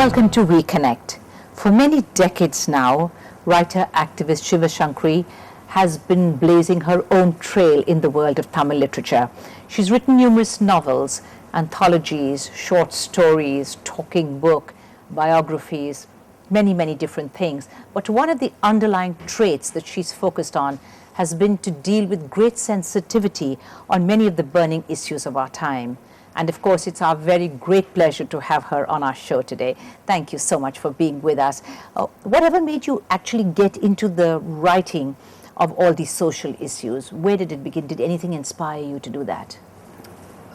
Welcome to Reconnect. For many decades now, writer-activist Sivasankari has been blazing her own trail in the world of Tamil literature. She's written numerous novels, anthologies, short stories, talking book, biographies, many different things. But one of the underlying traits that she's focused on has been to deal with great sensitivity on many of the burning issues of our time. And of course, it's our very great pleasure to have her on our show today. Thank you so much for being with us. Whatever made you actually get into the writing of all these social issues? Where did it begin? Did anything inspire you to do that?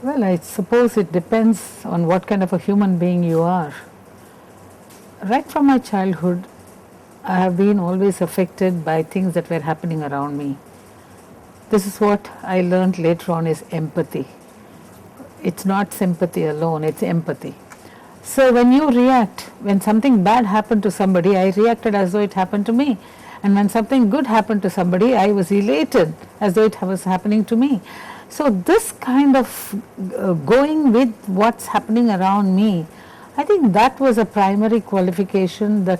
Well, I suppose it depends on what kind of a human being you are. Right from my childhood, I have been always affected by things that were happening around me. This is what I learned later on is empathy. It's not sympathy alone, it's empathy. So when you react, when something bad happened to somebody, I reacted as though it happened to me. And when something good happened to somebody, I was elated as though it was happening to me. So this kind of going with what's happening around me, I think that was a primary qualification that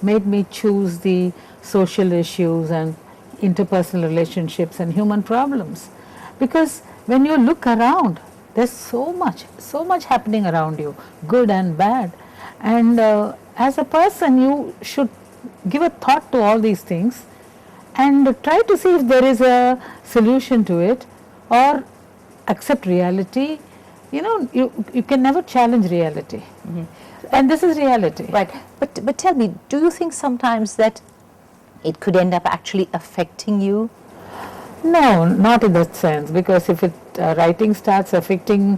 made me choose the social issues and interpersonal relationships and human problems. Because when you look around, there's so much happening around you, good and bad. And as a person, you should give a thought to all these things and try to see if there is a solution to it or accept reality. You know, you can never challenge reality. Mm-hmm. And this is reality. Right. But tell me, do you think sometimes that it could end up actually affecting you? No, not in that sense, because if writing starts affecting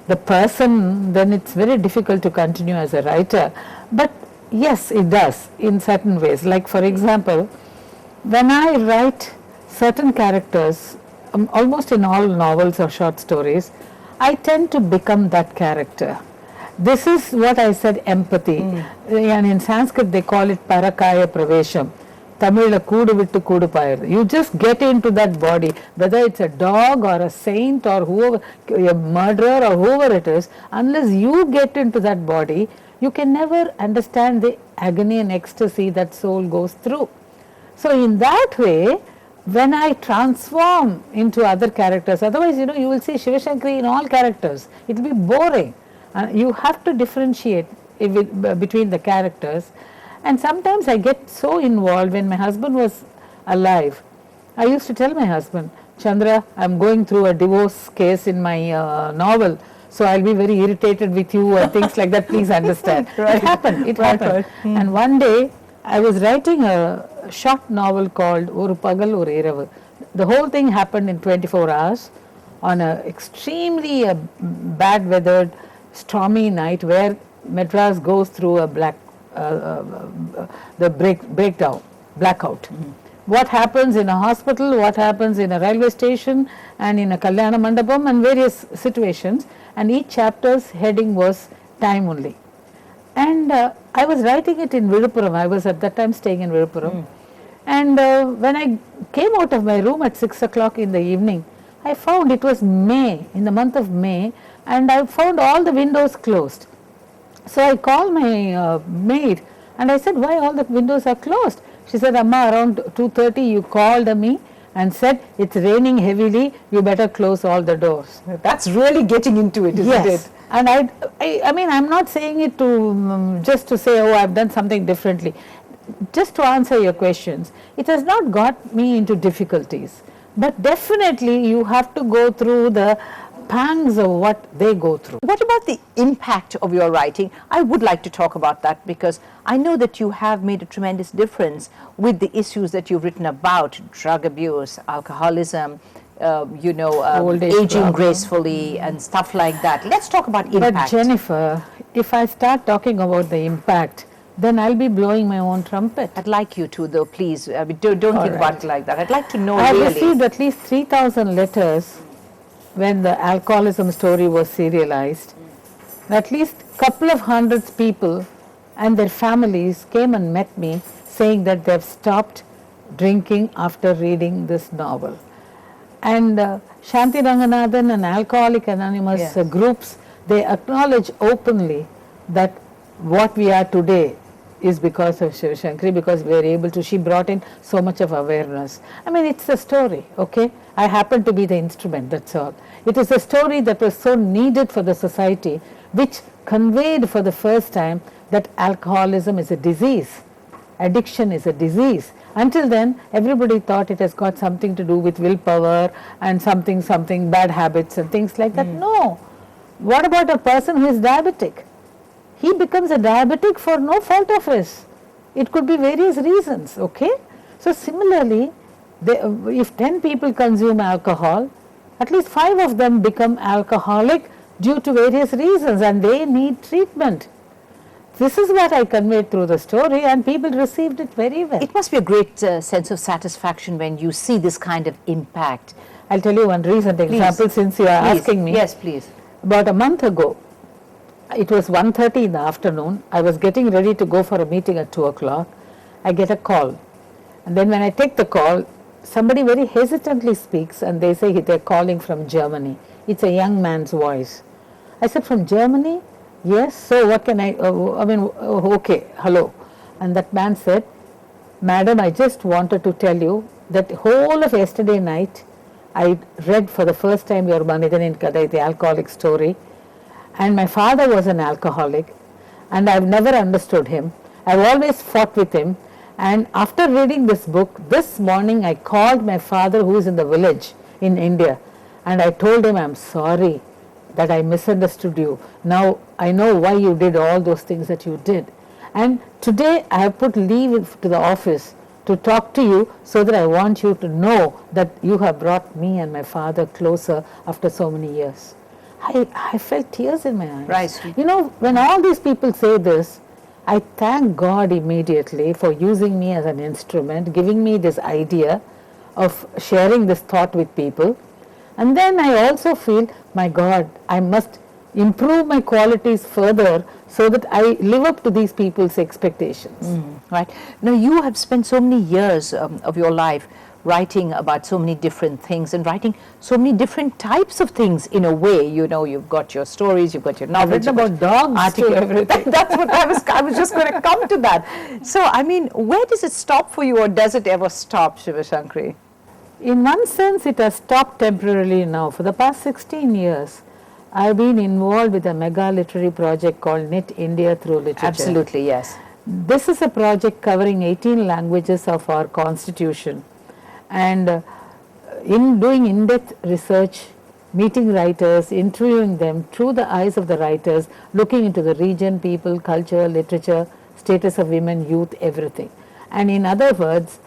the person, then it's very difficult to continue as a writer. But yes, it does in certain ways. Like for example, when I write certain characters, almost in all novels or short stories, I tend to become that character. This is what I said, empathy. And in Sanskrit they call it parakaya pravesham. Tamil koodu vittu koodu payir. You just get into that body, whether it's a dog or a saint or whoever, a murderer or whoever it is, unless you get into that body, you can never understand the agony and ecstasy that soul goes through. So in that way, when I transform into other characters, otherwise you will see Sivasankari in all characters, it will be boring. You have to differentiate between the characters. And sometimes I get so involved. When my husband was alive, I used to tell my husband, Chandra, I'm going through a divorce case in my novel, so I'll be very irritated with you and things like that, please understand. Right. It happened. Right. And one day I was writing a short novel called Oru Pagal Oru Iravu. The whole thing happened in 24 hours on an extremely bad weathered stormy night where Madras goes through a blackout. Mm-hmm. What happens in a hospital, what happens in a railway station and in a Kalyana Mandapam and various situations, and each chapter's heading was time only. And I was writing it in Viluppuram. I was at that time staying in Viluppuram. And when I came out of my room at 6 o'clock in the evening, I found it was May, in the month of May, and I found all the windows closed. So I called my maid and I said, why all the windows are closed? She said, Amma, around 2:30 you called me and said, it's raining heavily, you better close all the doors. That's really getting into it, isn't it? And I mean, I'm not saying it to just to say, oh, I've done something differently. Just to answer your questions, it has not got me into difficulties. But definitely you have to go through the pangs of what they go through. What about the impact of your writing? I would like to talk about that because I know that you have made a tremendous difference with the issues that you've written about, drug abuse, alcoholism, aging gracefully and stuff like that. Let's talk about impact. But Jennifer, if I start talking about the impact, then I'll be blowing my own trumpet. I'd like you to, though, please. Don't think about it like that. I'd like to know I really. received at least 3,000 letters when the alcoholism story was serialized. At least a couple of hundreds people and their families came and met me saying that they've stopped drinking after reading this novel. And Shanti Ranganathan and Alcoholic Anonymous groups, they acknowledge openly that what we are today is because of Sivasankari, because we are able to, she brought in so much of awareness. I mean, it's a story, okay? I happen to be the instrument, that's all. It is a story that was so needed for the society, which conveyed for the first time that alcoholism is a disease, addiction is a disease. Until then, everybody thought it has got something to do with willpower and something, bad habits and things like that. No. What about a person who is diabetic? He becomes a diabetic for no fault of his. It could be various reasons, okay? So similarly, if 10 people consume alcohol, at least 5 of them become alcoholic due to various reasons, and they need treatment. This is what I conveyed through the story, and people received it very well. It must be a great sense of satisfaction when you see this kind of impact. I'll tell you one recent example, since you are asking me. Yes, please. About a month ago, it was 1:30 in the afternoon. I was getting ready to go for a meeting at 2 o'clock. I get a call. And then when I take the call, somebody very hesitantly speaks, and they say they're calling from Germany. It's a young man's voice. I said, from Germany? Yes. So what can okay, hello. And that man said, Madam, I just wanted to tell you that whole of yesterday night, I read for the first time your Manidanin Kadai, the alcoholic story. And my father was an alcoholic, and I've never understood him. I've always fought with him. And after reading this book, this morning I called my father, who is in the village in India, and I told him, I'm sorry that I misunderstood you. Now I know why you did all those things that you did. And today I have put leave to the office to talk to you, so that I want you to know that you have brought me and my father closer after so many years. I felt tears in my eyes. Right. You know, when all these people say this, I thank God immediately for using me as an instrument, giving me this idea of sharing this thought with people. And then I also feel, my God, I must improve my qualities further so that I live up to these people's expectations. Right. Now, you have spent so many years of your life writing about so many different things and writing so many different types of things in a way. You know, you've got your stories, you've got your novels. I've written about dogs to everything. That's what I was just going to come to that. So, I mean, where does it stop for you, or does it ever stop, Sivasankari? In one sense, it has stopped temporarily now. For the past 16 years, I've been involved with a mega literary project called Knit India Through Literature. Absolutely, yes. This is a project covering 18 languages of our constitution. And in doing in-depth research, meeting writers, interviewing them through the eyes of the writers, looking into the region, people, culture, literature, status of women, youth, everything. And in other words,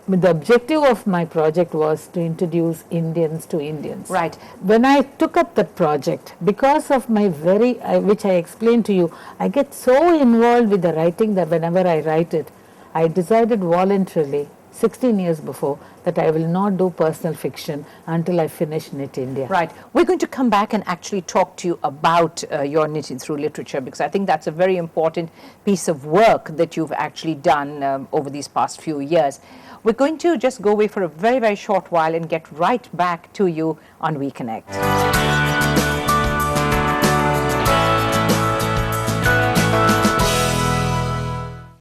the objective of my project was to introduce Indians to Indians. Right. When I took up that project, because of my which I explained to you, I get so involved with the writing that whenever I write it, I decided voluntarily 16 years before that I will not do personal fiction until I finish Knit India. Right. We're going to come back and actually talk to you about your Knitting Through Literature, because I think that's a very important piece of work that you've actually done over these past few years. We're going to just go away for a very, very short while and get right back to you on We Connect.